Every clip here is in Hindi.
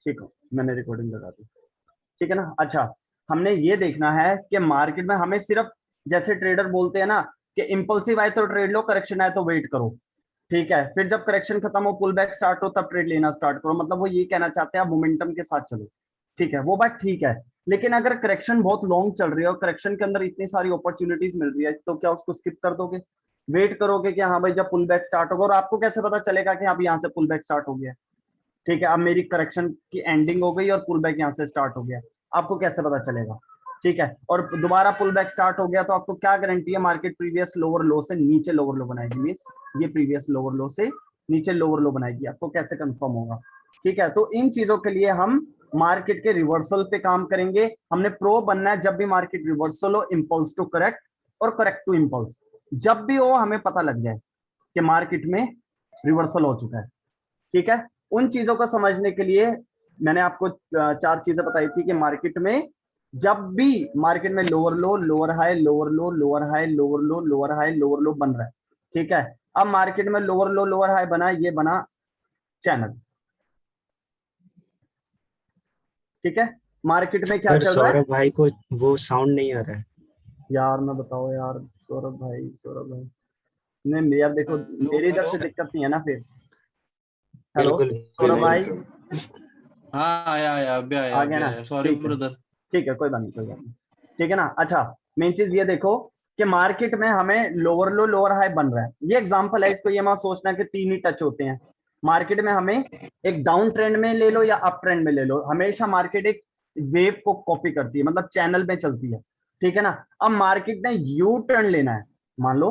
ठीक है, मैंने रिकॉर्डिंग लगा दी। ठीक है ना। अच्छा, हमने ये देखना है कि मार्केट में हमें सिर्फ, जैसे ट्रेडर बोलते हैं ना कि इम्पल्सिव आए तो ट्रेड लो, करेक्शन आए तो वेट करो। ठीक है, फिर जब करेक्शन खत्म हो, पुल बैक स्टार्ट हो, तब ट्रेड लेना स्टार्ट करो। मतलब वो ये कहना चाहते हैं आप मोमेंटम के साथ चलो। ठीक है, वो बात ठीक है। लेकिन अगर करेक्शन बहुत लॉन्ग चल रही है और करेक्शन के अंदर इतनी सारी अपॉर्चुनिटीज मिल रही है, तो क्या उसको स्किप कर दोगे? वेट करोगे कि हाँ भाई जब पुल बैक स्टार्ट होगा? और आपको कैसे पता चलेगा कि अब यहाँ से पुल बैक स्टार्ट हो गया? ठीक है, अब मेरी करेक्शन की एंडिंग हो गई और पुल बैक यहाँ से स्टार्ट हो गया, आपको कैसे पता चलेगा? ठीक है, और दोबारा पुल बैक स्टार्ट हो गया तो आपको क्या गारंटी है मार्केट प्रीवियस लोअर लो से नीचे लोअर लो बनाएगी? मींस ये प्रीवियस लोअर लो से नीचे लोअर लो बनाएगी, आपको कैसे कंफर्म होगा? ठीक है, तो इन चीजों के लिए हम मार्केट के रिवर्सल पे काम करेंगे। हमने प्रो बनना है, जब भी मार्केट रिवर्सल हो, इंपल्स टू करेक्ट और करेक्ट टू इंपल्स, जब भी हो हमें पता लग जाए कि मार्केट में रिवर्सल हो चुका है। ठीक है, उन चीजों को समझने के लिए मैंने आपको चार चीजें बताई थी कि मार्केट में जब भी मार्केट में lower low, lower high, lower low, lower high, lower low, lower high, lower लो बन रहा है। ठीक है, अब मार्केट में लोअर लो, लोअर हाई बना, ये बना चैनल। ठीक है, मार्केट में क्या सर चल रहा है? सौरभ भाई को वो साउंड नहीं आ रहा है। यार मैं बताओ यार, सौरभ भाई, सौरभ भाई, नहीं यार देखो, हेलो मेरी इधर हेलो। से दिक्कत नहीं है ना फिर। हेलो बिल्कुल सौरभ बिल्कुल भाई, सर। हाँ आया आ अभी गया ना? आया, सॉरी ठीक है, ब्रदर। ठीक है, कोई बात नहीं, कोई बात नहीं। ठीक है ना। अच्छा, मेन चीज ये देखो कि मार्केट में हमें लोअर लो, लोअर हाई बन रहा है। ये एग्जांपल है, इसको ये मत सोचना कि तीन ही टच होते हैं। मार्केट में हमें एक डाउन ट्रेंड में ले लो या अप ट्रेंड में ले लो, हमेशा मार्केट एक वेव को कॉपी करती है, मतलब चैनल में चलती है। ठीक है ना। अब मार्केट ने यू टर्न लेना है, मान लो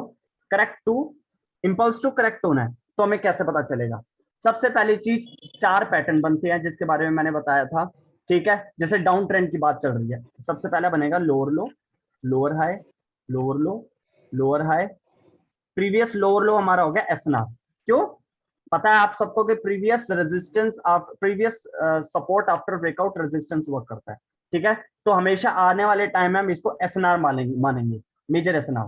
correct to impulse to correct होना है, तो हमें कैसे पता चलेगा? सबसे पहली चीज, चार पैटर्न बनते हैं जिसके बारे में मैंने बताया था। ठीक है, जैसे डाउन ट्रेंड की बात चल रही है, सबसे पहला बनेगा lower low, lower high, lower low, lower high. Previous lower लो हमारा हो गया एसएनआर। क्यों? पता है आप सबको कि previous resistance, previous support after breakout resistance work करता है। ठीक है, तो हमेशा आने वाले टाइम में हम इसको एसएनआर मानेंगे, मेजर एसएनआर।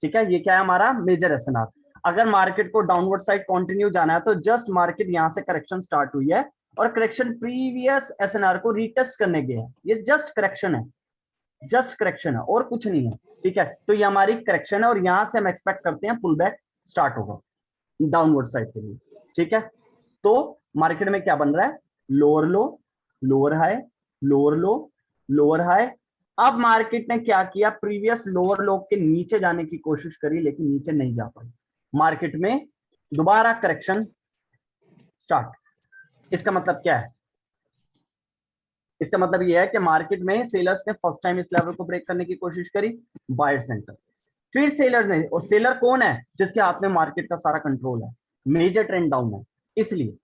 ठीक है, ये क्या है हमारा मेजर एसएनआर। अगर मार्केट को डाउनवर्ड साइड कंटिन्यू जाना है तो जस्ट मार्केट यहां से करेक्शन स्टार्ट हुई है और करेक्शन प्रीवियस एसएनआर को रीटेस्ट करने गया है, ये जस्ट करेक्शन है, जस्ट करेक्शन है और कुछ नहीं है। ठीक है, तो ये हमारी करेक्शन है और यहां से हम एक्सपेक्ट करते हैं पुल बैक स्टार्ट होगा डाउनवर्ड साइड के लिए। ठीक है, तो मार्केट में क्या बन रहा है? Lower low, lower high, lower low, lower high. अब मार्केट ने क्या किया? प्रीवियस लोअर लो के नीचे जाने की कोशिश करी लेकिन नीचे नहीं जा पाई। मार्केट में दोबारा करेक्शन स्टार्ट। इसका मतलब क्या है? इसका मतलब यह है कि मार्केट में सेलर्स ने फर्स्ट टाइम इस लेवल को ब्रेक करने की कोशिश करी, बायर सेंटर। फिर सेलर्स ने, और सेलर कौन है? जिसके हाथ में मार्केट का सारा कंट्रोल है, मेजर ट्रेंड डाउन है, इसलिए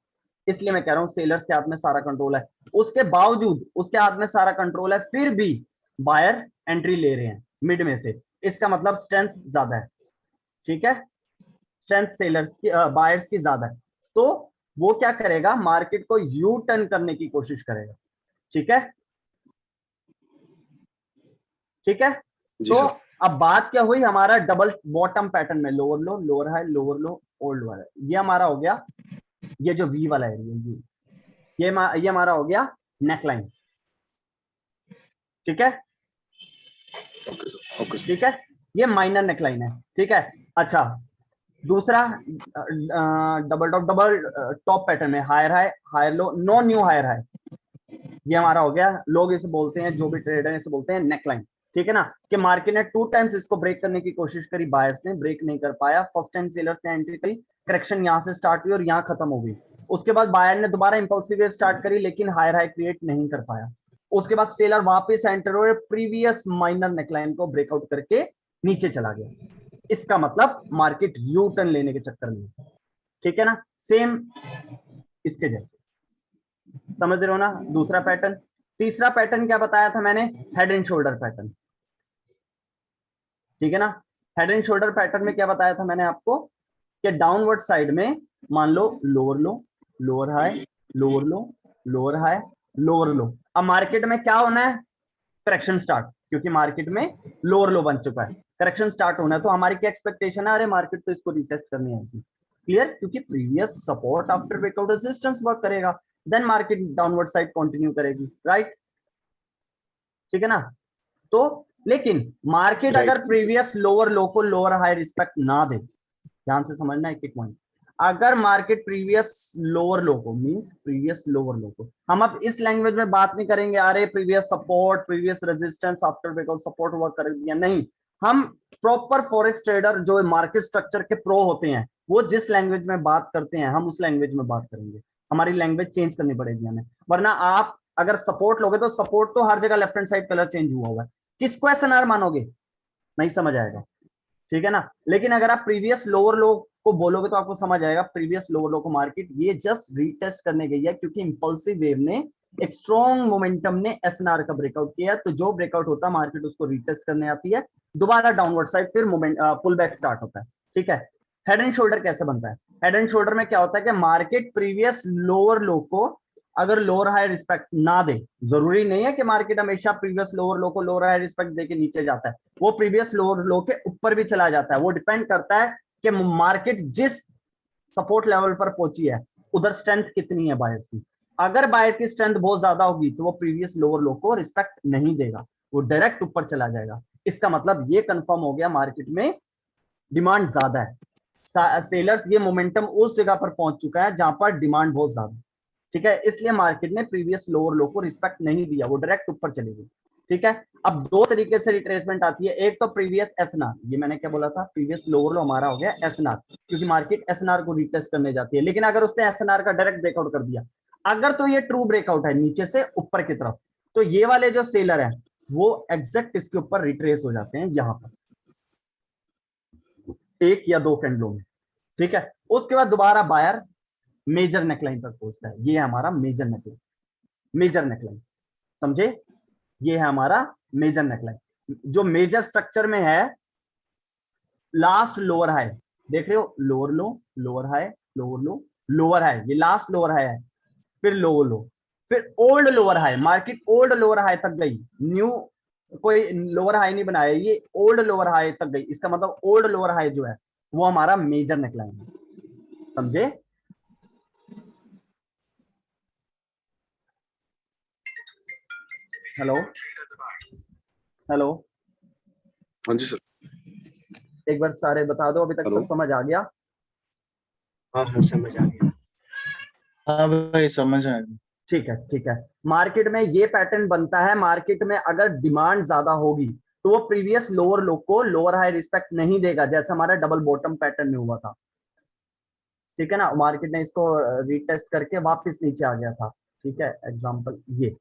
इसलिए मैं कह रहा हूं सेलर्स के हाथ में सारा कंट्रोल है। उसके बावजूद उसके हाथ में सारा कंट्रोल है, फिर भी बायर एंट्री ले रहे हैं मिड में से, इसका मतलब स्ट्रेंथ ज्यादा है। ठीक है, स्ट्रेंथ सेलर्स की, बायर्स की ज्यादा है। तो वो क्या करेगा? मार्केट को यू टर्न करने की कोशिश करेगा। ठीक है, ठीक है। जी तो सर। अब बात क्या हुई? हमारा डबल बॉटम पैटर्न में lower low, lower high, lower लो, ओल्ड वाला, ये हमारा हो गया। ये जो वी वाला एरिया, ये हमारा हो गया नेकलाइन। ठीक है, ओके सर, ओके सर। ठीक है, ये माइनर नेकलाइन है। ठीक है। अच्छा, दूसरा डबल टॉप पैटर्न में higher high, higher low, no new higher high, ये हमारा हो गया। लोग इसे बोलते हैं, जो भी ट्रेडर इसे बोलते हैं नेकलाइन। ठीक है ना, कि मार्केट ने टू टाइम्स इसको ब्रेक करने की कोशिश करी, बायर्स ने ब्रेक नहीं कर पाया। फर्स्ट टाइम सेलर्स ने एंट्री करी, करेक्शन यहां से स्टार्ट हुई और यहां खत्म हो गई। उसके बाद बायर ने दोबारा इंपल्सिव वेव स्टार्ट करी लेकिन हायर हाई क्रिएट नहीं कर पाया। उसके बाद सेलर वापस एंटर हुए, प्रीवियस माइनर नेकलाइन को ब्रेकआउट करके नीचे चला गया। इसका मतलब मार्केट यू टर्न लेने के चक्कर में। ठीक है ना, सेम इसके जैसे, समझ रहे हो ना? दूसरा पैटर्न। तीसरा पैटर्न क्या बताया था मैंने? Head and shoulder pattern. ठीक है ना, हेड एंड शोल्डर पैटर्न में क्या बताया था मैंने आपको? कि डाउनवर्ड साइड में मान लो lower low, lower high, lower low, lower high, lower लो। अब मार्केट में क्या होना है? करेक्शन स्टार्ट, क्योंकि मार्केट में लोअर लो बन चुका है, करेक्शन स्टार्ट होना है। तो हमारी क्या एक्सपेक्टेशन है? अरे मार्केट तो इसको रिटेस्ट करनी आएगी। क्लियर? क्योंकि previous support after breakout resistance work करेगा। Then market downward side continue करेगी, राइट? ठीक है ना? तो लेकिन मार्केट Right. अगर प्रीवियस लोअर लो को लोअर हाई रिस्पेक्ट ना दे, ध्यान से समझना एक एक पॉइंट, अगर मार्केट प्रीवियस लोअर लो को मींस प्रीवियस लोअर लो को, हम अब इस लैंग्वेज में बात नहीं करेंगे अरे previous support previous resistance after breakout support work कर दिया, नहीं, हम प्रॉपर फॉरेक्स ट्रेडर जो मार्केट स्ट्रक्चर के प्रो होते हैं वो जिस लैंग्वेज में बात करते हैं हम उस लैंग्वेज में बात करेंगे, हमारी लैंग्वेज चेंज करनी पड़ेगी हमें, वरना आप अगर सपोर्ट लोगे तो सपोर्ट तो हर जगह left hand side colour change हुआ हुआ है, किसको एसएनआर मानोगे? नहीं समझ आएगा, ठीक है ना? लेकिन अगर आप प्रीवियस लोअर लो को बोलोगे तो आपको समझ आएगा प्रीवियस लोअर लो को मार्केट ये जस्ट रीटेस्ट करने गई है क्योंकि इंपल्सिव वेव ने एक स्ट्रॉन्ग मोमेंटम ने एसएनआर का ब्रेकआउट किया है, तो जो ब्रेकआउट होता है मार्केट उसको रीटेस्ट करने आती है, दोबारा डाउनवर्ड साइड फिर मोमेंट पुल बैक स्टार्ट होता है, ठीक है? हेड एंड शोल्डर कैसे बनता है? हेड एंड शोल्डर में क्या होता है कि मार्केट प्रीवियस लोअर लो को अगर लोअर हाई रिस्पेक्ट ना दे, जरूरी नहीं है कि मार्केट हमेशा प्रीवियस लोअर लो को लोअर हाई रिस्पेक्ट देके नीचे जाता है, वो प्रीवियस लोअर लो के ऊपर भी चला जाता है, वो डिपेंड करता है कि मार्केट जिस सपोर्ट लेवल पर पहुंची है उधर स्ट्रेंथ कितनी है बायर्स की, अगर बायर की स्ट्रेंथ बहुत ज्यादा होगी तो वो प्रीवियस लोअर लो को रिस्पेक्ट नहीं देगा, वो डायरेक्ट ऊपर चला जाएगा, इसका मतलब ये कंफर्म हो गया मार्केट में डिमांड ज्यादा है, सेलर्स ये मोमेंटम उस जगह पर पहुंच चुका है जहां पर डिमांड बहुत ज्यादा, ठीक है? इसलिए मार्केट ने प्रीवियस लोअर लो को रिस्पेक्ट नहीं दिया, वो डायरेक्ट ऊपर चली गई, ठीक है? अब दो तरीके से रिट्रेसमेंट आती है, एक तो प्रीवियस एसएनआर, ये मैंने क्या बोला था, प्रीवियस लोअर लो हमारा हो गया एसएनआर, क्योंकि मार्केट एसएनआर को रिटेस्ट करने जाती है, लेकिन अगर उसने एसएनआर का डायरेक्ट ब्रेकआउट कर दिया, अगर तो ये ट्रू ब्रेकआउट है नीचे से ऊपर की तरफ, तो ये वाले जो सेलर है वो एग्जैक्ट इसके ऊपर रिट्रेस हो जाते हैं यहां पर एक या दो कैंडलों में, ठीक है? उसके बाद दोबारा बायर मेजर नेकलाइन तक पहुंचता है, ये है हमारा मेजर नेकलाइन, मेजर नेकलाइन, समझे? ये है हमारा मेजर नेकलाइन, जो मेजर स्ट्रक्चर में है लास्ट लोअर हाई, देख रहे हो, lower low lower high lower low lower high, ये लास्ट लोअर हाई है, फिर लोअर लो, फिर old lower high, market old lower high तक गई, न्यू कोई लोअर हाई नहीं बनाया, ये ओल्ड लोअर हाई तक गई, इसका मतलब ओल्ड लोअर हाई जो है वो हमारा मेजर नेकलाइन है, समझे? हेलो हेलो, हाँ जी सर। एक बार सारे बता दो, अभी तक हेलो। सब समझ आ गया? हाँ हाँ समझ आ गया। हाँ भाई समझ आ गया। ठीक है ठीक है, मार्केट में ये पैटर्न बनता है, मार्केट में अगर डिमांड ज्यादा होगी तो वो प्रीवियस लोअर लो को लोअर हाई रिस्पेक्ट नहीं देगा, जैसे हमारा डबल बॉटम पैटर्न में हुआ था, ठीक है ना? मार्केट ने इसको रीटेस्ट करके वापस नीचे आ गया था, ठीक है? एग्जांपल ये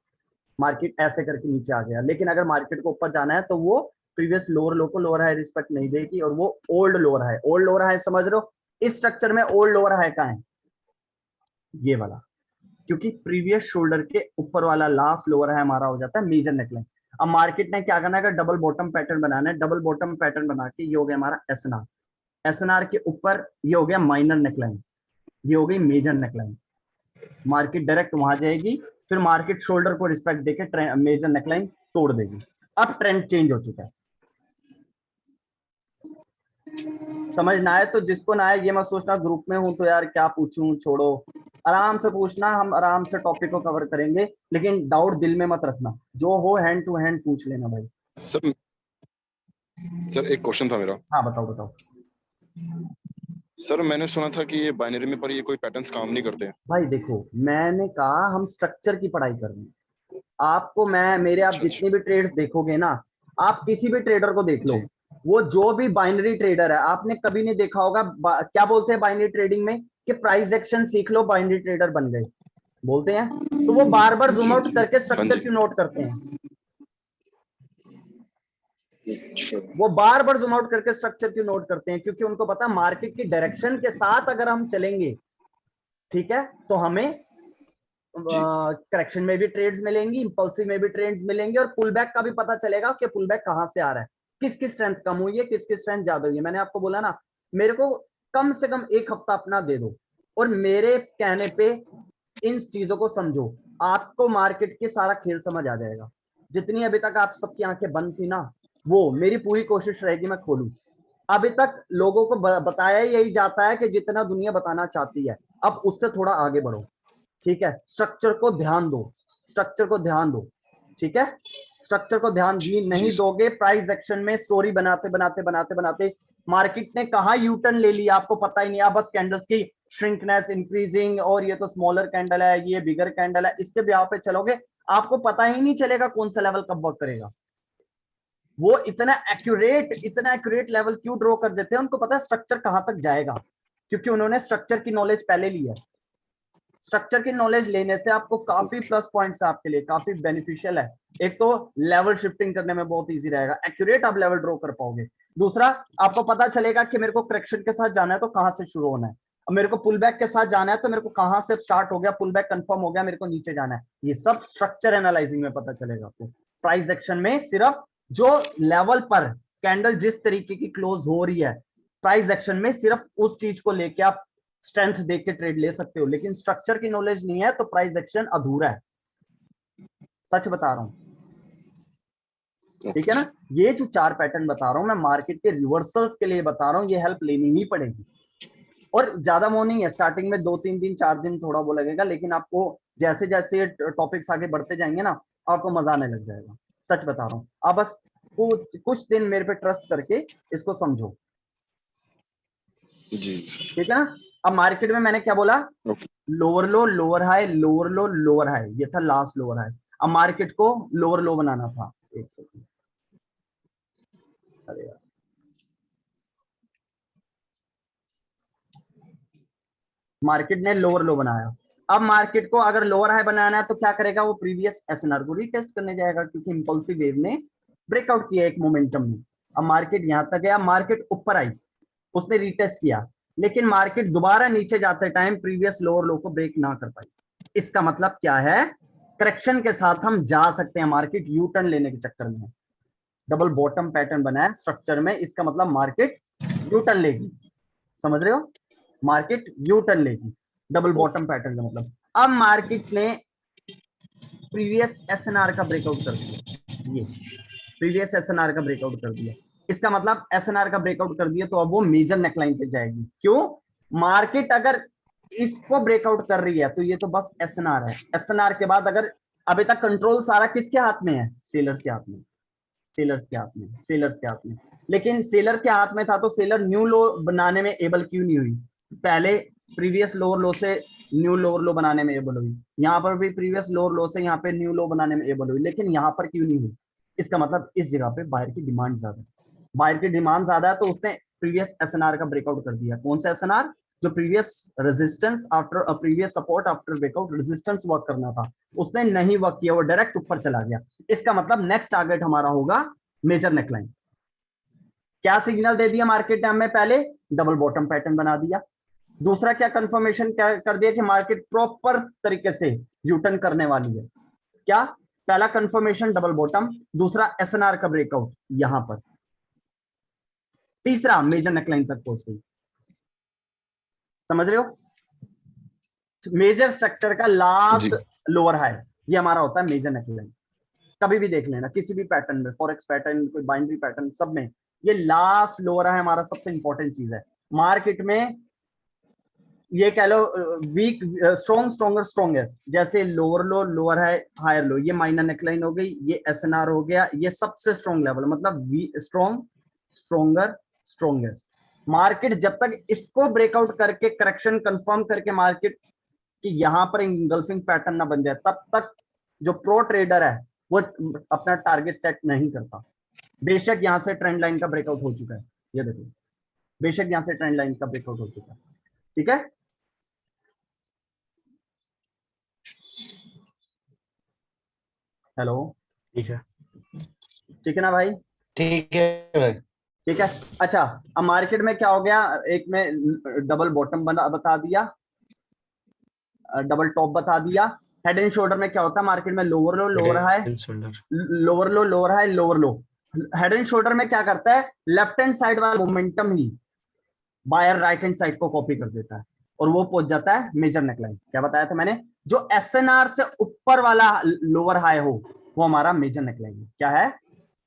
मार्केट ऐसे करके नीचे आ गया, लेकिन अगर मार्केट को ऊपर जाना है तो वो प्रीवियस लोअर लो को लोअर हाई रिस्पेक्ट नहीं देगी, और वो old lower high, old lower high समझ रहे हो? इस स्ट्रक्चर में ओल्ड लोअर हाई का है ये वाला, क्योंकि प्रीवियस शोल्डर के ऊपर वाला लास्ट लोअर है हमारा हो जाता है मेजर नेकलाइन। अब मार्केट ने क्या करना है, अगर डबल बॉटम पैटर्न बनाना है, डबल बॉटम पैटर्न बना के ये हो गया हमारा एसएनआर, एसएनआर के ऊपर ये हो गया माइनर नेकलाइन, ये हो गई मेजर नेकलाइन, मार्केट डायरेक्ट वहां जाएगी, फिर मार्केट शोल्डर को रिस्पेक्ट देके मेजर नेकलाइन तोड़ देगी, अब ट्रेंड चेंज हो चुका है, समझ ना आए तो जिसको ना आए ये मत सोचना ग्रुप में हूं तो यार क्या पूछूं, छोड़ो, आराम से पूछना, हम आराम से टॉपिक को कवर करेंगे, लेकिन डाउट दिल में मत रखना, जो हो हैंड टू हैंड पूछ लेना भाई। सर सर एक क्वेश्चन था मेरा। हाँ बताओ बताओ। सर मैंने सुना था कि ये बाइनरी में पर ये कोई पैटर्न्स काम नहीं करते हैं। भाई देखो मैंने कहा हम स्ट्रक्चर की पढ़ाई कर रहे हैं, आपको मैं मेरे आप जितनी भी ट्रेड्स देखोगे ना, आप किसी भी ट्रेडर को देख लो, वो जो भी बाइनरी ट्रेडर है, आपने कभी नहीं देखा होगा क्या बोलते हैं बाइनरी ट्रेडिंग में कि प्राइस एक्शन सीख लो बाइनरी ट्रेडर बन गए, बोलते हैं, तो वो बार बार जूम आउट करके स्ट्रक्चर क्यों नोट करते हैं? वो बार बार जूम आउट करके स्ट्रक्चर क्यों नोट करते हैं? क्योंकि उनको पता मार्केट की डायरेक्शन के साथ अगर हम चलेंगे, ठीक है, तो हमें करेक्शन में भी ट्रेड्स मिलेंगी, इंपल्सिव में भी ट्रेड्स मिलेंगे, और पुल बैक का भी पता चलेगा कि पुल बैक कहां से आ रहा है, किसकी स्ट्रेंथ कम हुई है, किसकी स्ट्रेंथ ज्यादा हुई है। मैंने आपको बोला ना, मेरे को कम से कम एक हफ्ता अपना दे दो, और मेरे कहने पे इन चीजों को समझो, आपको मार्केट के सारा खेल समझ आ जाएगा। जितनी अभी तक आप सबकी आंखें बंद थी ना, वो मेरी पूरी कोशिश रहेगी मैं खोलूं। अभी तक लोगों को बताया यही जाता है कि जितना दुनिया बताना चाहती है, अब उससे थोड़ा आगे बढ़ो, ठीक है, स्ट्रक्चर को ध्यान दो, स्ट्रक्चर को ध्यान दो, ठीक है, स्ट्रक्चर को ध्यान नहीं दोगे, प्राइस एक्शन में स्टोरी बनाते बनाते बनाते बनाते मार्केट ने कहा यू टर्न ले लिया, आपको पता ही नहीं, आप बस कैंडल्स की श्रिंकनेस इंक्रीजिंग और ये तो स्मॉलर कैंडल है, ये बिगर कैंडल है, इसके ब्याह पे चलोगे, आपको पता ही नहीं चलेगा कौन सा लेवल कब वर्क करेगा। वो इतना एक्यूरेट लेवल क्यों ड्रॉ कर देते हैं, उनको पता है स्ट्रक्चर कहां तक जाएगा, क्योंकि उन्होंने स्ट्रक्चर की नॉलेज पहले ली है। स्ट्रक्चर की नॉलेज लेने से आपको काफी प्लस पॉइंट्स आपके लिए काफी बेनिफिशियल है। एक तो लेवल शिफ्टिंग करने में बहुत इजी रहेगा, एक्यूरेट आप लेवल ड्रॉ कर पाओगे। दूसरा, आपको पता चलेगा कि मेरे को करेक्शन के साथ जाना है तो कहां से शुरू होना है, अब मेरे को पुल बैक के साथ जाना है तो मेरे को कहां से स्टार्ट हो गया, पुल बैक कंफर्म हो गया, मेरे को नीचे जाना है। ये सब स्ट्रक्चर एनालाइजिंग में पता चलेगा आपको। प्राइस एक्शन में सिर्फ जो लेवल पर कैंडल जिस तरीके की क्लोज हो रही है, प्राइस एक्शन में सिर्फ उस चीज को लेके आप स्ट्रेंथ देख के ट्रेड ले सकते हो, लेकिन स्ट्रक्चर की नॉलेज नहीं है तो प्राइस एक्शन अधूरा है, सच बता रहा हूं, ठीक है ना। ये जो 4 पैटर्न बता रहा हूं मैं मार्केट के रिवर्सल्स के लिए बता रहा हूं, ये हेल्प लेनी ही पड़ेगी। और ज्यादा वो नहीं है, स्टार्टिंग में 2-3 दिन 4 दिन थोड़ा वो लगेगा, लेकिन आपको जैसे जैसे टॉपिक्स आगे बढ़ते जाएंगे ना, आपको मजा आने लग जाएगा, सच बता रहा हूँ। आप बस कुछ दिन मेरे पे ट्रस्ट करके इसको समझो, जी ठीक है ना। अब मार्केट में मैंने क्या बोला, lower low lower high, lower low lower high, ये था लास्ट लोअर हाई। अब मार्केट को लोअर लो बनाना था, एक सेकंड, अरे यार मार्केट ने लोअर लो बनाया। अब मार्केट को अगर लोअर हाई बनाना है तो क्या करेगा, वो प्रीवियस एसएनआर को रीटेस्ट करने जाएगा, क्योंकि इंपल्सिव वेव ने ब्रेकआउट किया एक मोमेंटम में। अब मार्केट यहां तक गया, मार्केट ऊपर आई, उसने रीटेस्ट किया, लेकिन मार्केट दोबारा नीचे जाते टाइम प्रीवियस लोअर लो को ब्रेक ना कर पाई। इसका मतलब क्या है, करेक्शन के साथ हम जा सकते हैं, मार्केट यू टर्न लेने के चक्कर में डबल बॉटम पैटर्न बना है स्ट्रक्चर में, इसका मतलब मार्केट यू टर्न लेगी, समझ रहे हो, मार्केट यू टर्न लेगी डबल बॉटम पैटर्न का मतलब। अब मार्केट ने प्रीवियस एसएनआर का ब्रेकआउट कर दिया, ये प्रीवियस एसएनआर का ब्रेकआउट कर दिया, इसका मतलब एसएनआर का ब्रेकआउट कर दिया तो अब वो मेजर नेकलाइन पे जाएगी। क्यों, मार्केट अगर इसको ब्रेकआउट कर रही है तो ये तो बस एसएनआर है, एसएनआर के बाद अगर अभी तक कंट्रोल सारा किसके हाथ में है, सेलर्स के हाथ में, सेलर्स के हाथ में, सेलर्स के हाथ में। लेकिन सेलर के हाथ में था तो सेलर न्यू लो बनाने में एबल क्यों नहीं हुई, पहले प्रीवियस लोअर लो से न्यू लोअर लो बनाने में एबल हुई, यहाँ पर भी प्रीवियस लोअर लो से यहाँ पे न्यू लो बनाने में एबल हुई, लेकिन यहाँ पर क्यों नहीं हुई, इसका मतलब इस जगह पे बाहर की डिमांड ज्यादा है, बाहर की डिमांड ज्यादा है तो उसने प्रीवियस एसएनआर का ब्रेकआउट कर दिया। कौन सा एसएनआर, जो previous resistance after previous support after breakout resistance work करना था, उसने नहीं वर्क किया, वो डायरेक्ट ऊपर चला गया। इसका मतलब नेक्स्ट टारगेट हमारा होगा मेजर नेकलाइन। क्या सिग्नल दे दिया मार्केट ने हमें, पहले डबल बॉटम पैटर्न बना दिया, दूसरा क्या कंफर्मेशन क्या कर दिया कि मार्केट प्रॉपर तरीके से यूटर्न करने वाली है। क्या, पहला कंफर्मेशन डबल बॉटम, दूसरा एसएनआर का ब्रेकआउट यहां पर, तीसरा मेजर नेकलाइन तक पहुंच गई, समझ रहे हो। मेजर स्ट्रक्चर का लास्ट लोअर हाई ये हमारा होता है मेजर नेकलाइन। कभी भी देख लेना किसी भी पैटर्न में, फॉरेक्स पैटर्न, कोई बाइनरी पैटर्न, सब में ये लास्ट लोअर हाई हमारा सबसे इंपॉर्टेंट चीज है। मार्केट में ये कह लो वीक स्ट्रॉन्ग स्ट्रॉन्गर स्ट्रॉन्गेस्ट, जैसे lower low lower high higher low, ये माइनर नेकलाइन हो गई, ये एसएनआर हो गया, ये सबसे स्ट्रॉन्ग लेवल, मतलब स्ट्रॉन्ग स्ट्रॉन्गर स्ट्रॉन्गेस्ट। मार्केट जब तक इसको ब्रेकआउट करके करेक्शन कंफर्म करके मार्केट की यहां पर इंगल्फिंग पैटर्न ना बन जाए, तब तक जो प्रो ट्रेडर है वो अपना टारगेट सेट नहीं करता। बेशक यहां से ट्रेंड लाइन का ब्रेकआउट हो चुका है, ये देखो, बेशक यहां से ट्रेंड लाइन का ब्रेकआउट हो चुका है, ठीक है। हेलो, ठीक है, ठीक है ना भाई, ठीक है भाई, ठीक है। अच्छा, अब मार्केट में क्या हो गया, एक में डबल बॉटम बना बता दिया, डबल टॉप बता दिया। हेड एंड शोल्डर में क्या होता है मार्केट में, lower low lower high, lower low lower high lower low. Head and shoulder में क्या करता है, लेफ्ट हैंड साइड वाला मोमेंटम ही बायर राइट हैंड साइड को कॉपी कर देता है और वो पहुंच जाता है मेजर नेकलाइन। क्या बताया था मैंने, जो एसएनआर से ऊपर वाला लोअर हाई हो वो हमारा मेजर नेकलाइन है। क्या है,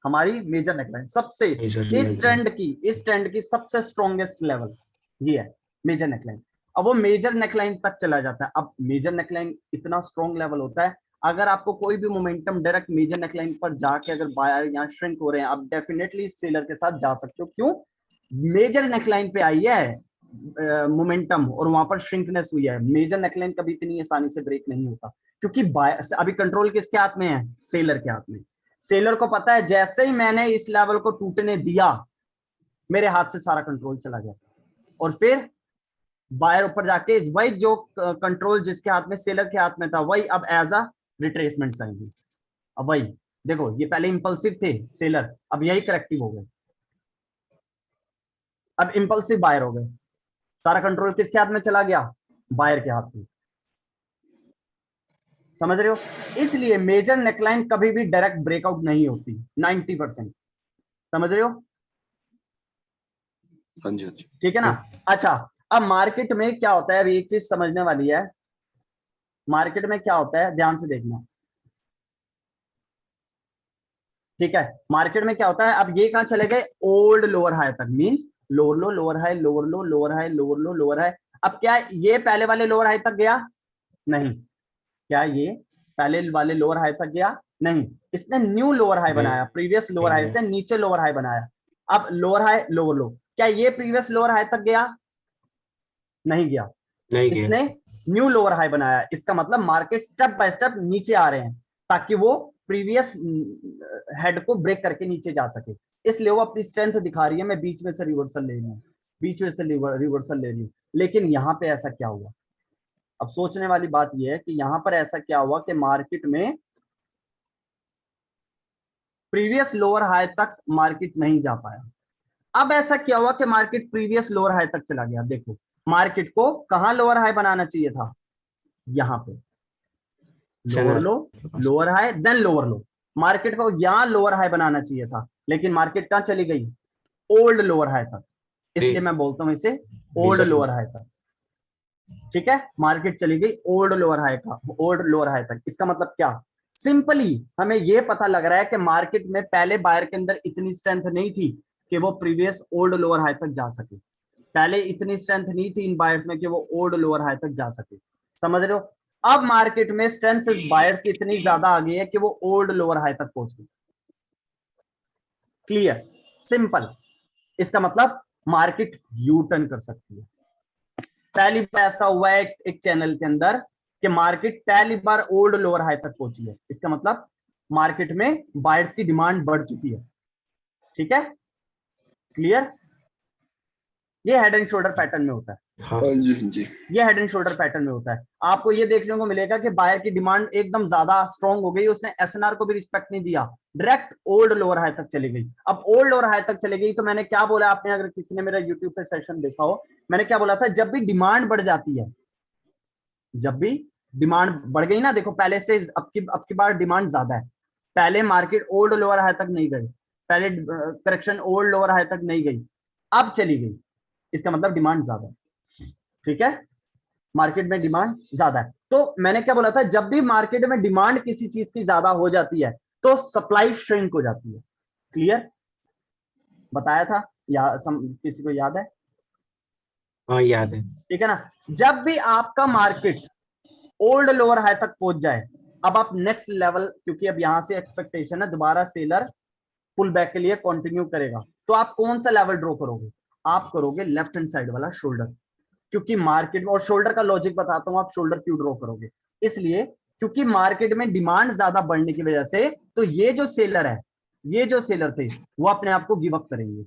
हमारी मेजर नेकलाइन, सबसे इस ट्रेंड की सबसे स्ट्रॉन्गेस्ट लेवल ये है मेजर नेकलाइन। अब वो मेजर नेकलाइन तक चला जाता है। अब मेजर नेकलाइन इतना स्ट्रॉन्ग लेवल होता है, अगर आपको कोई भी मोमेंटम डायरेक्ट मेजर नेकलाइन पर जाके अगर बायर यहाँ श्रिंक हो रहे हैं, आप डेफिनेटली इस सेलर के साथ जा सकते हो। क्यों? मेजर नेकलाइन पे आई है मोमेंटम और वहां पर श्रिंकनेस हुई है। मेजर नेकलाइन कभी इतनी आसानी से ब्रेक नहीं होता, क्योंकि अभी कंट्रोल किसके हाथ में है? सेलर के हाथ में। सेलर को पता है जैसे ही मैंने इस लेवल को टूटने दिया, मेरे हाथ से सारा कंट्रोल चला गया, और फिर बायर ऊपर जाके वही जो कंट्रोल जिसके हाथ में, सेलर के हाथ में था, वही अब एज अ रिट्रेसमेंट आएंगे। अब वही देखो, ये पहले इंपल्सिव थे सेलर, अब यही करेक्टिव हो गए, अब इंपल्सिव बायर हो गए। सारा कंट्रोल किसके हाथ में चला गया? बायर के हाथ में। समझ रहे हो? इसलिए मेजर नेकलाइन कभी भी डायरेक्ट ब्रेकआउट नहीं होती 90%। समझ रहे हो? हाँ जी, हाँ जी। ठीक है ना? अच्छा, अब मार्केट में क्या होता है, अभी एक चीज समझने वाली है। मार्केट में क्या होता है, ध्यान से देखना। ठीक है, मार्केट में क्या होता है, अब ये कहां चले गए? ओल्ड लोअर हाई तक, means lower low lower high, lower low lower high, lower low lower high. अब क्या ये पहले वाले लोअर हाई तक गया? नहीं। क्या ये पहले वाले लोअर हाई तक गया? नहीं। इसने न्यू लोअर हाई बनाया, प्रीवियस लोअर हाई से नीचे लोअर हाई बनाया। अब लोअर हाई लोअर लो, क्या ये प्रीवियस लोअर हाई तक गया? नहीं गया। नहीं गया। इसने न्यू लोअर हाई बनाया। इसका मतलब मार्केट स्टेप बाय स्टेप नीचे आ रहे हैं, ताकि वो प्रीवियस हेड को ब्रेक करके नीचे जा सके। इसलिए वो अपनी स्ट्रेंथ दिखा रही है, मैं बीच में से रिवर्सल ले रही हूँ, बीच में से रिवर्सल ले रही हूँ। लेकिन यहाँ पे ऐसा क्या हुआ? अब सोचने वाली बात यह है कि यहां पर ऐसा क्या हुआ कि मार्केट में प्रीवियस लोअर हाई तक मार्केट नहीं जा पाया। अब ऐसा क्या हुआ कि मार्केट प्रीवियस लोअर हाई तक चला गया। देखो, मार्केट को कहां लोअर हाई बनाना चाहिए था? यहां पे lower low, lower high, then lower low. Market को यहां लोअर हाई बनाना चाहिए था, लेकिन मार्केट कहां चली गई? ओल्ड लोअर हाई तक। इसलिए मैं बोलता हूं इसे ओल्ड लोअर हाई तक। ठीक है, मार्केट चली गई ओल्ड लोअर हाई का, ओल्ड लोअर हाई तक। इसका मतलब क्या? सिंपली हमें यह पता लग रहा है कि मार्केट में पहले बायर के अंदर इतनी स्ट्रेंथ नहीं थी कि वो प्रीवियस ओल्ड लोअर हाई तक जा सके। पहले इतनी स्ट्रेंथ नहीं थी इन बायर्स में कि वो ओल्ड लोअर हाई तक जा सके। समझ रहे हो? अब मार्केट में स्ट्रेंथ बायर्स की इतनी ज्यादा आ गई है कि वो ओल्ड लोअर हाई तक पहुंच गई। क्लियर? सिंपल। इसका मतलब मार्केट यू टर्न कर सकती है। पहली बार ऐसा हुआ है एक चैनल के अंदर कि मार्केट पहली बार ओल्ड लोअर हाई तक पहुंची है। इसका मतलब मार्केट में बायर्स की डिमांड बढ़ चुकी है। ठीक है? क्लियर? ये हेड एंड शोल्डर पैटर्न में होता है। हाँ जी, हाँ जी। ये हेड एंड शोल्डर पैटर्न में होता है। आपको ये देखने को मिलेगा कि बायर की डिमांड एकदम ज्यादा स्ट्रांग हो गई, उसने एसएनआर को भी रिस्पेक्ट नहीं दिया, डायरेक्ट ओल्ड लोअर हाई तक चली गई। अब ओल्ड लोअर हाई तक चली गई तो मैंने क्या बोला, आपने अगर किसी ने मेरा यूट्यूब पे सेशन देखा हो, मैंने क्या बोला था? जब भी डिमांड बढ़ जाती है, जब भी डिमांड बढ़ गई ना, देखो पहले से अब की बार डिमांड ज्यादा है। पहले मार्केट ओल्ड लोअर हाई तक नहीं गई, पहले करेक्शन ओल्ड लोअर हाई तक नहीं गई, अब चली गई। इसका मतलब डिमांड ज्यादा है। ठीक है, मार्केट में डिमांड ज्यादा है। तो मैंने क्या बोला था? जब भी मार्केट में डिमांड किसी चीज की ज्यादा हो जाती है तो सप्लाई श्रिंक हो जाती है। क्लियर? बताया था या किसी को याद है? हाँ याद है। ठीक है ना? जब भी आपका मार्केट ओल्ड लोअर हाई तक पहुंच जाए, अब आप नेक्स्ट लेवल, क्योंकि अब यहां से एक्सपेक्टेशन है दोबारा सेलर पुल बैक के लिए कंटिन्यू करेगा, तो आप कौन सा लेवल ड्रॉ करोगे? आप करोगे लेफ्ट हैंड साइड वाला शोल्डर। क्योंकि मार्केट में, और शोल्डर का लॉजिक बताता हूं, आप शोल्डर क्यों ड्रॉ करोगे? इसलिए क्योंकि मार्केट में डिमांड ज्यादा बढ़ने की वजह से, तो ये जो सेलर है, ये जो सेलर थे, वो अपने आप को गिव अप करेंगे।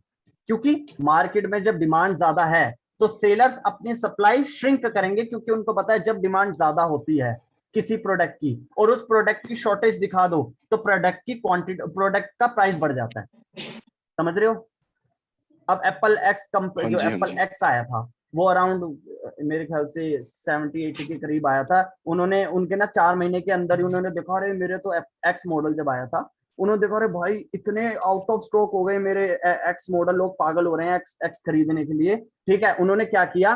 क्योंकि मार्केट में जब डिमांड ज्यादा है तो सेलर्स अपनी सप्लाई श्रिंक करेंगे, क्योंकि उनको पता है जब डिमांड ज्यादा होती है किसी प्रोडक्ट की और उस प्रोडक्ट की शॉर्टेज दिखा दो, तो प्रोडक्ट की क्वांटिटी, प्रोडक्ट का प्राइस बढ़ जाता है। समझ रहे हो? अब एप्पल एक्स हाँ जो जी, हाँ एप्पल जी। एक्स आया था, वो अराउंड मेरे ख्याल से 70-80 के करीब आया था। उन्होंने उनके ना 4 महीने के अंदर ही उन्होंने देखा, अरे मेरे तो एक्स मॉडल जब आया था, उन्होंने देखा अरे भाई इतने आउट ऑफ स्टॉक हो गए मेरे एक्स मॉडल, लोग पागल हो रहे हैं एक्स एक्स खरीदने के लिए। ठीक है, उन्होंने क्या किया,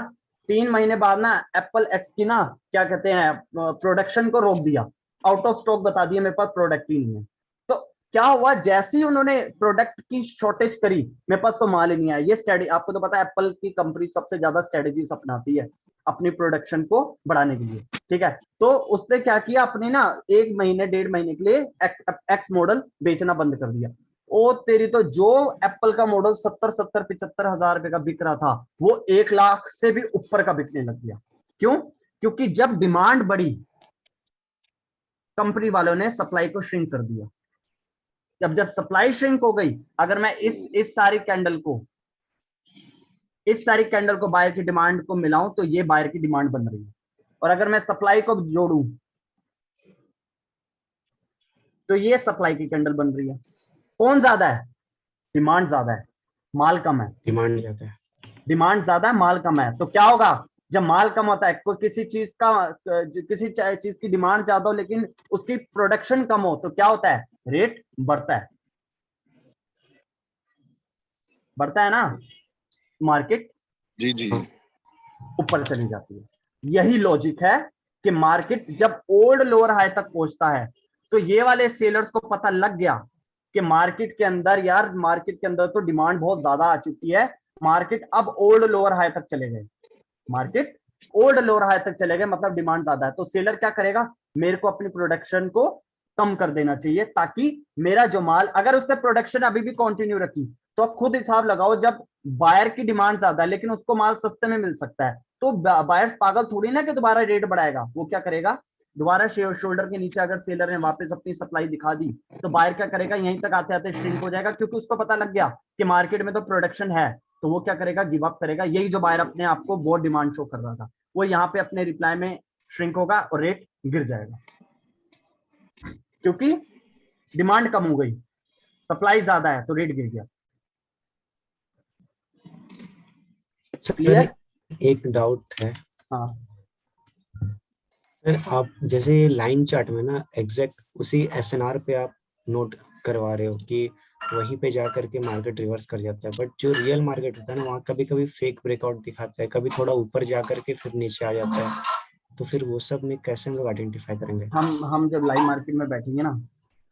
3 महीने बाद ना एप्पल एक्स की ना क्या कहते हैं प्रोडक्शन को रोक दिया, आउट ऑफ स्टॉक बता दिया, मेरे पास प्रोडक्ट ही नहीं है। तो क्या हुआ, जैसे ही उन्होंने प्रोडक्ट की शॉर्टेज करी, मेरे पास तो माल ही नहीं आया। ये स्ट्रेटजी आपको तो पता है, एप्पल की कंपनी सबसे ज्यादा स्ट्रेटजीज अपनाती है। अपनी प्रोडक्शन को बढ़ाने के लिए, ठीक है। तो उसने क्या किया, अपनी ना 1 महीने 1.5 महीने के लिए एक्स मॉडल बेचना बंद कर दिया। ओ तेरी तो जो एप्पल का मॉडल 70-75 हजार रुपए का बिक रहा था, वो 1 लाख से भी ऊपर का बिकने लग गया। क्यों? क्योंकि जब डिमांड बढ़ी, कंपनी वालों ने सप्लाई को श्रिंक कर दिया। जब सप्लाई श्रिंक हो गई, अगर मैं इस सारी कैंडल को बायर की डिमांड को मिलाऊं तो ये बायर की डिमांड बन रही है, और अगर मैं सप्लाई को जोड़ूं तो ये सप्लाई की कैंडल बन रही है। कौन ज्यादा है? डिमांड ज्यादा है, माल कम है। डिमांड ज्यादा है। डिमांड ज्यादा है, माल कम है, तो क्या होगा? जब माल कम होता है, कोई किसी चीज की डिमांड ज्यादा हो लेकिन उसकी प्रोडक्शन कम हो, तो क्या होता है? रेट बढ़ता है। बढ़ता है ना, मार्केट जी जी ऊपर चली जाती है। यही लॉजिक है कि मार्केट जब ओल्ड लोअर हाई तक पहुंचता है, तो ये वाले सेलर्स को पता लग गया कि मार्केट के अंदर तो डिमांड बहुत ज्यादा आ चुकी है, मार्केट अब ओल्ड लोअर हाई तक चले गए, मार्केट ओल्ड लोअर हाई तक चले गए, मतलब डिमांड ज्यादा है। तो सेलर क्या करेगा? मेरे को अपनी प्रोडक्शन को कम कर देना चाहिए, ताकि मेरा जो माल, अगर उसने प्रोडक्शन अभी भी कंटिन्यू रखी, तो आप खुद हिसाब लगाओ, जब बायर की डिमांड ज्यादा है लेकिन उसको माल सस्ते में मिल सकता है, तो बायर्स पागल थोड़ी ना कि दोबारा रेट बढ़ाएगा। वो क्या करेगा? दोबारा शोल्डर के नीचे अगर सेलर ने वापस अपनी सप्लाई दिखा दी, तो बायर क्या करेगा? यहीं तक आते आते श्रिंक हो जाएगा, क्योंकि उसको पता लग गया कि मार्केट में तो प्रोडक्शन है। तो वो क्या करेगा? गिव अप करेगा। यही जो बायर अपने आप को बहुत डिमांड शो कर रहा था, वो यहाँ पे अपने रिप्लाई में श्रिंक होगा और रेट गिर जाएगा, क्योंकि डिमांड कम हो गई, सप्लाई ज्यादा है, तो रेट गिर गया। सर एक डाउट है। हाँ, सर आप जैसे लाइन चार्ट में ना एग्जैक्ट उसी एसएनआर पे आप नोट करवा रहे हो कि वहीं पे जा करके मार्केट रिवर्स कर जाता है, बट जो रियल मार्केट होता है ना, वहाँ कभी कभी फेक ब्रेकआउट दिखाता है, कभी थोड़ा ऊपर जा करके फिर नीचे आ जाता है। तो फिर वो सब में कैसे हम लोग आइडेंटिफाई करेंगे? हम जब लाइव मार्केट में बैठेंगे ना,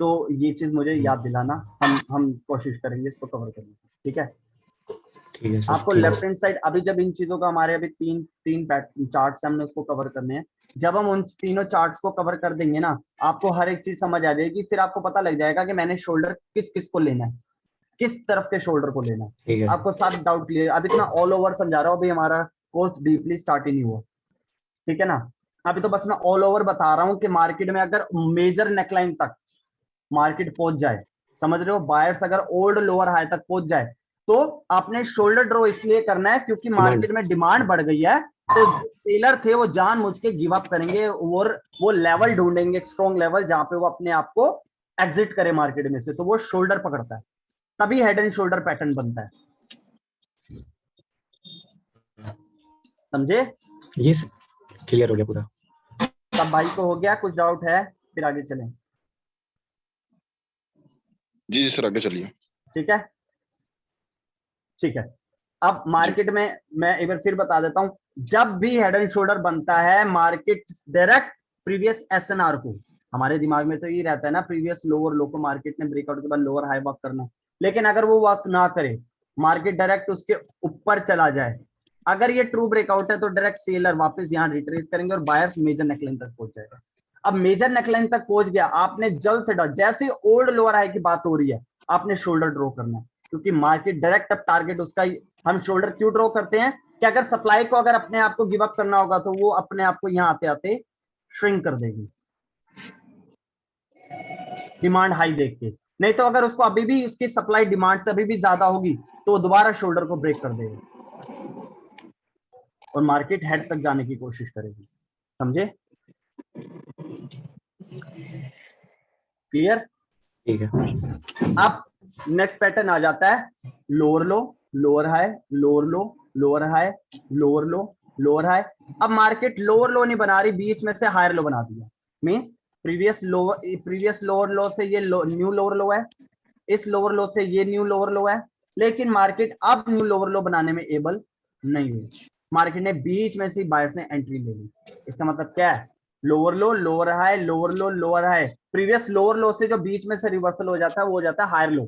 तो ये चीज मुझे याद दिलाना, हम कोशिश करेंगे इसको कवर करने की, ठीक है। ठीक है सर, आपको ठीक है लेफ्ट हैंड साइड, अभी जब इन चीजों का हमारे अभी तीन तीन चार्ट्स हमने उसको कवर करने हैं, जब हम उन तीनों चार्ट्स को कवर कर देंगे ना, आपको हर एक चीज समझ आ जाएगी। फिर आपको पता लग जाएगा कि मैंने शोल्डर किस किस को लेना है, किस तरफ के शोल्डर को लेना है। ठीक है आपको सब डाउट क्लियर? अभी तो मैं ऑल ओवर समझा रहा हूँ, अभी हमारा कोर्स डीपली स्टार्ट ही नहीं हुआ, ठीक है ना। अभी तो बस मैं ऑल ओवर बता रहा हूँ कि मार्केट में अगर मेजर नेकलाइन तक मार्केट पहुंच जाए, समझ रहे हो, बायर्स अगर ओल्ड लोअर हाई तक पहुंच जाए, तो आपने शोल्डर ड्रॉ इसलिए करना है क्योंकि डिमांड। मार्केट में डिमांड बढ़ गई है। तो सेलर थे वो जानबूझ के गिव अप करेंगे और वो लेवल ढूंढेंगे, स्ट्रॉन्ग लेवल, जहां पे वो अपने आप को एग्जिट करे मार्केट में से, तो वो शोल्डर पकड़ता है, तभी हेड एंड शोल्डर पैटर्न बनता है। समझे? ये क्लियर हो गया पूरा। सब भाई को हो गया? कुछ डाउट है? फिर आगे चलें। जी जी सर, आगे चलिए। ठीक है, ठीक है। अब मार्केट में मैं एक बार फिर बता देता हूं, जब भी हेड एंड शोल्डर बनता है, मार्केट डायरेक्ट प्रीवियस एसएनआर को, हमारे दिमाग में तो ये रहता है ना, प्रीवियस लोअर लो को मार्केट ने ब्रेकआउट के बाद लोअर हाई वर्क करना, लेकिन अगर वो वर्क ना करे, मार्केट डायरेक्ट उसके ऊपर चला जाए, अगर ये ट्रू ब्रेकआउट है, तो डायरेक्ट सेलर वापस यहाँ रिट्रेस करेंगे और बायर्स मेजर नेकलाइन तक पहुंच जाएगा। अब मेजर नेकलाइन तक पहुंच गया, आपने जल्द से जल्द, जैसे ओल्ड लोअर हाई की बात हो रही है, आपने शोल्डर ड्रॉ करना है, क्योंकि मार्केट डायरेक्ट अब टारगेट उसका ही। हम शोल्डर क्यों ड्रॉ करते हैं कि अगर सप्लाई को अगर अपने आप को गिव अप करना होगा, तो वो अपने आप को यहाँ आते आते श्रिंक कर देगी डिमांड हाई देख के। नहीं तो अगर उसको अभी भी उसकी सप्लाई डिमांड से अभी भी ज्यादा होगी, तो वो दोबारा शोल्डर को ब्रेक कर देगा और मार्केट हेड तक जाने की कोशिश करेगी। समझे? क्लियर? ठीक है। अब नेक्स्ट पैटर्न आ जाता है lower low, lower high, lower low, lower high, lower low, lower high. अब मार्केट लोअर लो नहीं बना रही, बीच में से हायर लो बना दिया। मींस प्रीवियस लोअर लो से ये न्यू लोअर लो है, इस लोअर लो से ये न्यू लोअर लो है, लेकिन मार्केट अब न्यू लोअर लो बनाने में एबल नहीं हुई। मार्केट ने बीच में से बायर्स ने एंट्री ले ली। इसका मतलब क्या है? Lower low, lower high, lower low, lower high, previous lower लो से जो बीच में से रिवर्सल हो जाता है, वो हो जाता है हायर लो।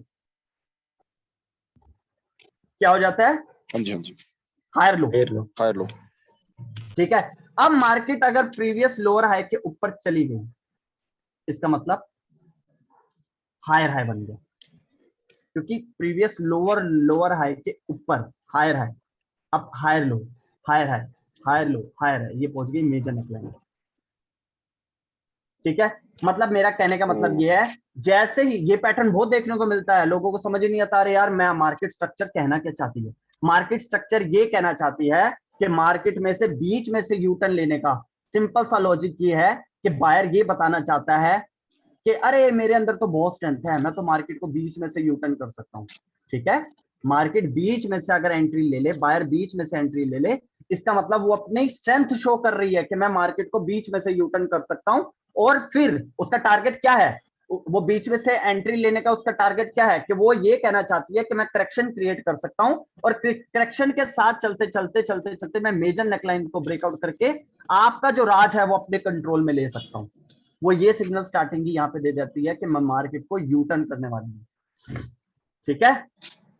क्या हो जाता है? हाँ जी हाँ जी, हायर लो। फिर लो। Higher low. ठीक है। अब मार्केट अगर प्रीवियस लोअर हाई के ऊपर चली गई, इसका मतलब हायर हाई बन गया, क्योंकि प्रीवियस लोअर हाई के ऊपर हायर हाई, अब higher low, higher high, higher low, higher high, ये पहुंच गई मेजर नेकलाइन। ठीक है, मतलब मेरा कहने का मतलब ये है, जैसे ही ये पैटर्न बहुत देखने को मिलता है, लोगों को समझ ही नहीं आता, अरे यार मैं मार्केट स्ट्रक्चर कहना क्या चाहती है। मार्केट स्ट्रक्चर ये कहना चाहती है कि मार्केट में से बीच में से यूटर्न लेने का सिंपल सा लॉजिक ये है कि बायर ये बताना चाहता है कि अरे मेरे अंदर तो बहुत स्ट्रेंथ है, मैं तो मार्केट को बीच में से यूटर्न कर सकता हूँ। ठीक है, मार्केट बीच में से अगर एंट्री ले ले, बायर बीच में से एंट्री ले ले, इसका मतलब वो अपनी स्ट्रेंथ शो कर रही है कि मैं मार्केट को बीच में से यूटर्न कर सकता हूं। और फिर उसका टारगेट क्या है, वो बीच में से एंट्री लेने का उसका टारगेट क्या है कि वो ये कहना चाहती है कि मैं करेक्शन क्रिएट कर सकता हूं, और करेक्शन के साथ चलते चलते चलते चलते मैं मेजर नेकलाइन को ब्रेकआउट करके आपका जो राज है वो अपने कंट्रोल में ले सकता हूं। वो ये सिग्नल स्टार्टिंग ही यहां पे दे देती है कि मैं मार्केट को यू टर्न करने वाली हूं। ठीक है,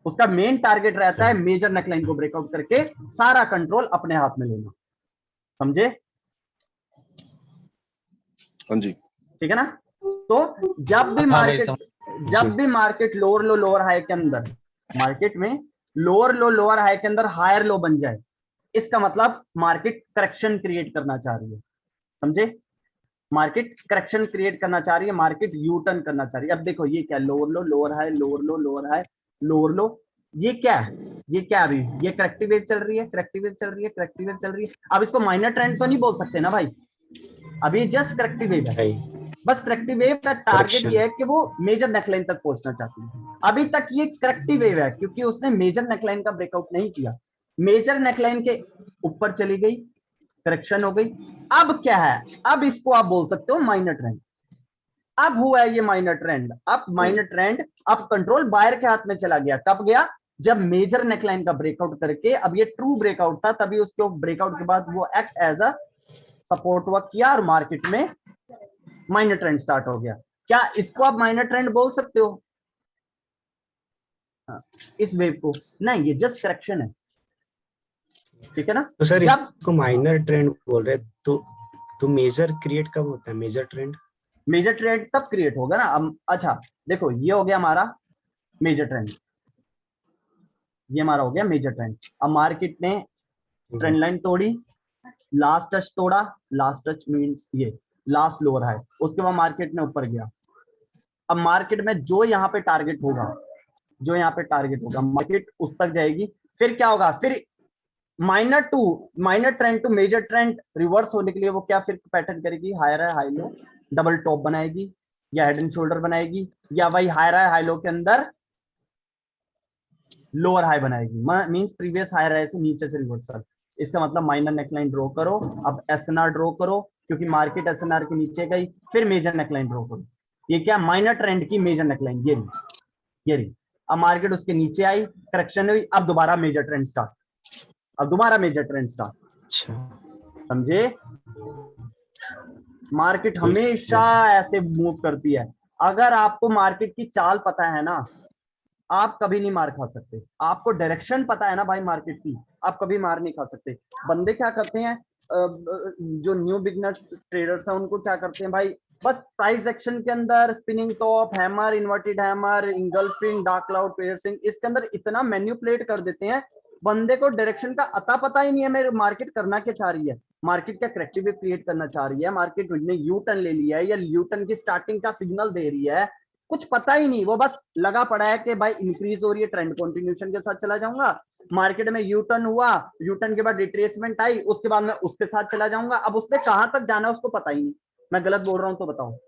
उसका मेन टारगेट रहता है मेजर नेकलाइन को ब्रेकआउट करके सारा कंट्रोल अपने हाथ में लेना। समझे? हाँ जी। ठीक है ना? तो जब भी market lower low lower high के अंदर, मार्केट में लोअर लो लोअर हाई के अंदर हायर लो बन जाए, इसका मतलब मार्केट करेक्शन क्रिएट करना चाह रही है। समझे? मार्केट करेक्शन क्रिएट करना चाह रही है, मार्केट यू टर्न करना चाह रही है। अब देखो ये क्या, lower low lower high, lower low lower high, lower लो, ये क्या है, ये क्या, अभी ये करेक्टिव वेव चल रही है, करेक्टिव वेव चल रही है, करेक्टिव वेव चल रही है। अब इसको माइनर ट्रेंड तो नहीं बोल सकते ना भाई, अभी जस्ट करेक्टिव वेव है। बस करेक्टिव वेव का टारगेट ये है कि वो मेजर नेकलाइन तक पहुंचना चाहती है। अभी तक ये करेक्टिव वेव है क्योंकि उसने मेजर नेकलाइन का ब्रेकआउट नहीं किया, मेजर नेकलाइन के ऊपर चली गई, करेक्शन हो गई। अब क्या है, अब इसको आप बोल सकते हो माइनर ट्रेंड। अब हुआ है ये माइनर ट्रेंड, अब माइनर ट्रेंड, अब कंट्रोल बायर के हाथ में चला गया। कब गया? जब मेजर नेकलाइन का ब्रेकआउट करके, अब ये ट्रू ब्रेकआउट था, तभी उसके ब्रेकआउट के बाद वो act as a support work किया और मार्केट में माइनर ट्रेंड स्टार्ट हो गया। क्या इसको आप माइनर ट्रेंड बोल सकते हो? इस वेव को नहीं, ये जस्ट करेक्शन है। ठीक है ना? तो सर जब इसको माइनर ट्रेंड बोल रहे तो मेजर क्रिएट कब होता है? मेजर ट्रेंड मेजर ट्रेंड तब क्रिएट होगा ना। अब अच्छा देखो, ये हो गया हमारा मेजर ट्रेंड, ये हमारा हो गया मेजर ट्रेंड। अब मार्केट ने ट्रेंड लाइन तोड़ी, लास्ट टच तोड़ा, लास्ट टच मींस ये लास्ट लोअर हाई, उसके बाद मार्केट ने ऊपर गया। अब मार्केट में जो यहाँ पे टारगेट होगा, जो यहाँ पे टारगेट होगा, मार्केट उस तक जाएगी। फिर क्या होगा, फिर minor trend to major trend reverse होने के लिए वो क्या फिर पैटर्न करेगी, हायर है हाई लो, डबल टॉप बनाएगी, या हेड एंड शोल्डर बनाएगी, या वही हायर है हाई लो के अंदर लोअर हाई बनाएगी। मींस प्रीवियस हायर हाई से नीचे से रिवर्सल। इसका मतलब माइनर नेकलाइन ड्रॉ करो, अब एसएनआर ड्रॉ करो, क्योंकि मार्केट एसएनआर के नीचे गई, फिर मेजर नेकलाइन ड्रॉ करो। ये क्या, माइनर ट्रेंड की मेजर नेकलाइन, ये रही। अब मार्केट उसके नीचे आई, करेक्शन हुई, अब दोबारा मेजर ट्रेंड स्टार्ट, अब दोबारा मेजर ट्रेंड स्टार्ट। अच्छा, समझे? मार्केट हमेशा ऐसे मूव करती है। अगर आपको मार्केट की चाल पता है ना, आप कभी नहीं मार खा सकते। आपको डायरेक्शन पता है ना भाई मार्केट की, आप कभी मार नहीं खा सकते। बंदे क्या करते हैं, जो न्यू बिगनर्स ट्रेडर्स हैं, उनको क्या करते हैं भाई, बस प्राइस एक्शन के अंदर spinning top, hammer, inverted hammer, engulfing, dark cloud, piercing, इसके अंदर इतना मैन्युपुलेट कर देते हैं, बंदे को डायरेक्शन का अता पता ही नहीं है मेरे मार्केट करना क्या चाह रही है, मार्केट क्या करेक्टिव वेव क्रिएट करना चाह रही है, मार्केट ने यू टर्न ले लिया है या यू टर्न की स्टार्टिंग का सिग्नल दे रही है, कुछ पता ही नहीं। वो बस लगा पड़ा है कि भाई इंक्रीज हो रही है, ट्रेंड कंटिन्यूएशन के साथ चला जाऊंगा, मार्केट में यू टर्न हुआ, यू टर्न के बाद रिट्रेसमेंट आई, उसके बाद मैं उसके साथ चला जाऊंगा। अब उसने कहां तक जाना है उसको पता ही नहीं। मैं गलत बोल रहा हूं तो बताओ?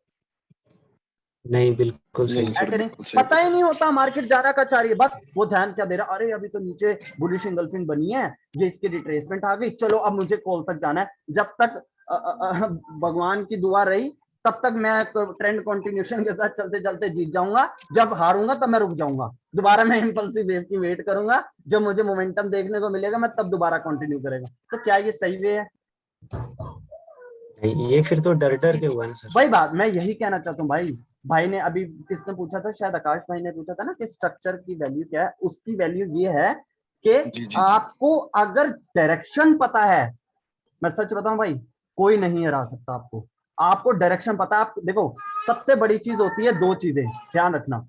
नहीं, बिल्कुल नहीं सही। सर, ऐसे नहीं, बिल्कुल सही। पता ही नहीं होता मार्केट जाना का चाह रही है, बस वो ध्यान क्या दे रहा, अरे अभी तो नीचे बुलिश इंगल्फिंग बनी है, ये इसकी रिट्रेसमेंट आ गई, चलो अब मुझे कॉल तक जाना है। जब तक भगवान की दुआ रही तब तक मैं ट्रेंड कंटिन्यूएशन के साथ चलते चलते जीत जाऊंगा, जब हारूंगा तब मैं रुक जाऊंगा, दोबारा मैं इंपल्सिव वेव की वेट करूंगा, जब मुझे मोमेंटम देखने को मिलेगा मैं तब दोबारा कंटिन्यू करेगा। तो क्या ये सही वे है? नहीं, ये फिर तो डर डर के हुआ ना सर। वही बात मैं यही कहना चाहता हूँ भाई। भाई ने अभी किसने पूछा था, शायद आकाश भाई ने पूछा था ना कि स्ट्रक्चर की वैल्यू क्या है, उसकी वैल्यू ये है कि जी जी जी। आपको अगर डायरेक्शन पता है मैं सच बताऊं भाई, कोई नहीं हरा सकता आपको। आपको डायरेक्शन पता है। आप देखो, सबसे बड़ी चीज होती है दो चीजें, ध्यान रखना।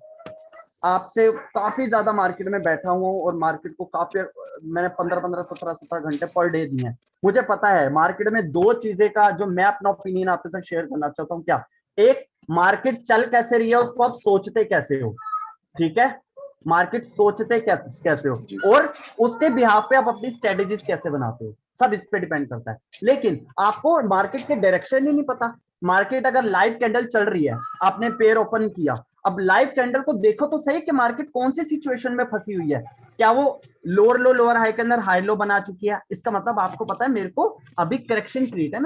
आपसे काफी ज्यादा मार्केट में बैठा हुआ हूँ और मार्केट को काफी, मैंने 15-15, 17-17 घंटे पर डे दिए हैं। मुझे पता है मार्केट में दो चीजें का जो मैं अपना ओपिनियन आपके साथ शेयर करना चाहता हूँ। क्या? एक, मार्केट चल कैसे रही है उसको आप सोचते कैसे हो, ठीक है? मार्केट सोचते कैसे हो, जी और उसके बिहाफ पे आप अपनी स्ट्रेटेजीज कैसे बनाते हो, सब इस पे डिपेंड करता है। लेकिन आपको मार्केट के डायरेक्शन ही नहीं पता। मार्केट अगर लाइव कैंडल चल रही है, आपने पेयर ओपन किया, अब लाइव कैंडल को देखो तो सही कि मार्केट कौन सी सिचुएशन में फंसी हुई है। क्या वो लोअर लो लोअर हाई के अंदर हाई लो बना चुकी है? इसका मतलब आपको पता है मेरे को अभी करेक्शन क्रिएट है,